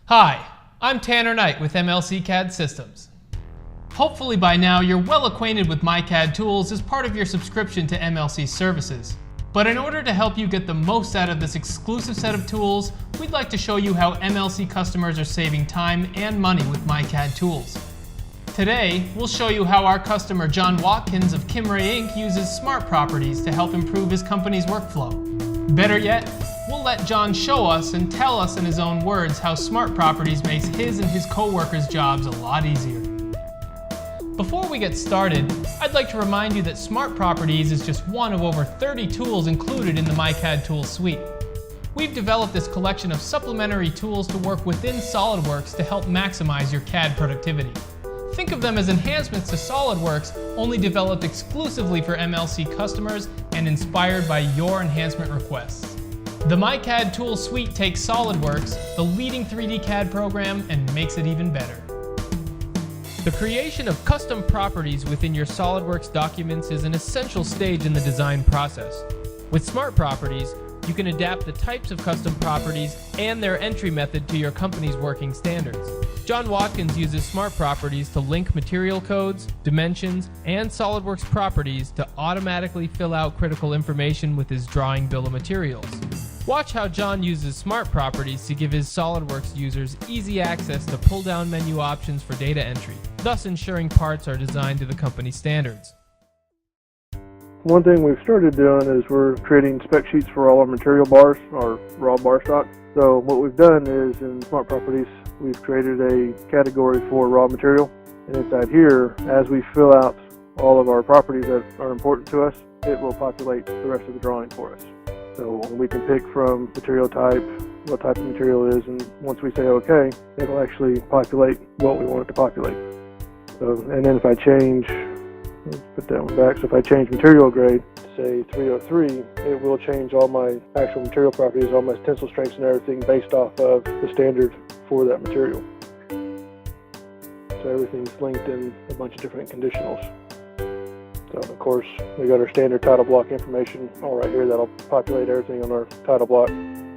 Hi, I'm Tanner Knight with MLC CAD Systems. Hopefully by now you're well acquainted with myCADtools as part of your subscription to MLC Services. But in order to help you get the most out of this exclusive set of tools, we'd like to show you how MLC customers are saving time and money with myCADtools. Today, we'll show you how our customer John Watkins of Kimray Inc. uses SmartProperties to help improve his company's workflow. Better yet, we'll let John show us and tell us in his own words how SmartProperties makes his and his co-workers' jobs a lot easier. Before we get started, I'd like to remind you that SmartProperties is just one of over 30 tools included in the myCADtools suite. We've developed this collection of supplementary tools to work within SolidWorks to help maximize your CAD productivity. Think of them as enhancements to SolidWorks, only developed exclusively for MLC customers and inspired by your enhancement requests. The myCADtools suite takes SolidWorks, the leading 3D CAD program, and makes it even better. The creation of custom properties within your SolidWorks documents is an essential stage in the design process. With SmartProperties, you can adapt the types of custom properties and their entry method to your company's working standards. John Watkins uses SmartProperties to link material codes, dimensions, and SolidWorks properties to automatically fill out critical information with his drawing bill of materials. Watch how John uses SmartProperties to give his SolidWorks users easy access to pull-down menu options for data entry, thus ensuring parts are designed to the company standards. One thing we've started doing is we're creating spec sheets for all our material bars, our raw bar stock. So what we've done is in SmartProperties, we've created a category for raw material. And inside here, as we fill out all of our properties that are important to us, it will populate the rest of the drawing for us. So we can pick from material type, what type of material it is, and once we say OK, it'll actually populate what we want it to populate. So, and then if I change, let's put that one back, so if I change material grade to say 303, it will change all my actual material properties, all my tensile strengths and everything based off of the standard for that material. So everything's linked in a bunch of different conditionals. So of course, we got our standard title block information all right here that'll populate everything on our title block.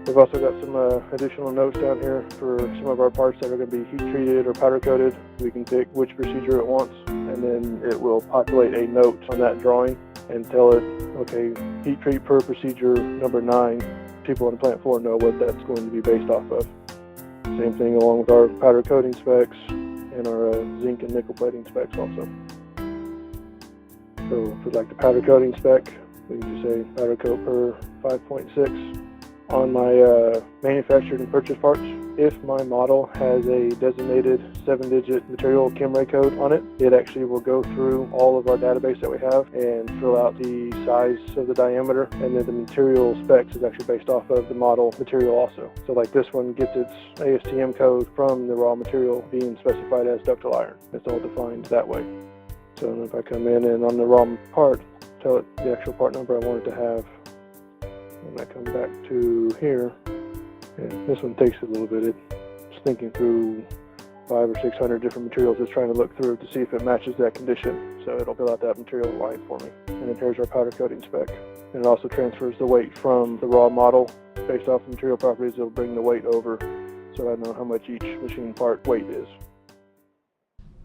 We've also got some additional notes down here for some of our parts that are going to be heat treated or powder coated. We can pick which procedure it wants, and then it will populate a note on that drawing and tell it, okay, heat treat per procedure number 9. People on plant floor know what that's going to be based off of. Same thing along with our powder coating specs and our zinc and nickel plating specs also. So for like the powder coating spec, we can just say powder coat per 5.6. On my manufactured and purchased parts, if my model has a designated 7-digit material Kimray code on it, it actually will go through all of our database that we have and fill out the size of the diameter, and then the material specs is actually based off of the model material also. So like this one gets its ASTM code from the raw material being specified as ductile iron. It's all defined that way. So if I come in and on the raw part, tell it the actual part number I want it to have, and I come back to here, and this one takes a little bit. It's thinking through 500 or 600 different materials. It's trying to look through to see if it matches that condition. So it'll fill out that material line for me. And then here's our powder coating spec. And it also transfers the weight from the raw model based off the material properties. It'll bring the weight over so I know how much each machine part weight is.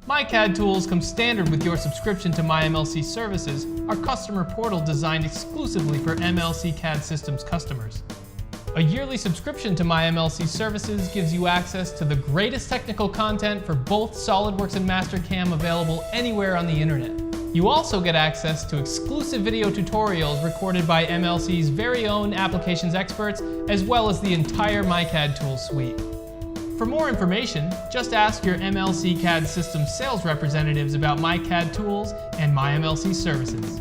myCADtools comes standard with your subscription to myMLCservices, our customer portal designed exclusively for MLC CAD Systems customers. A yearly subscription to myMLCservices gives you access to the greatest technical content for both SolidWorks and Mastercam available anywhere on the internet. You also get access to exclusive video tutorials recorded by MLC's very own applications experts, as well as the entire myCADtools suite. For more information, just ask your MLC CAD Systems sales representatives about myCADtools and myMLCservices.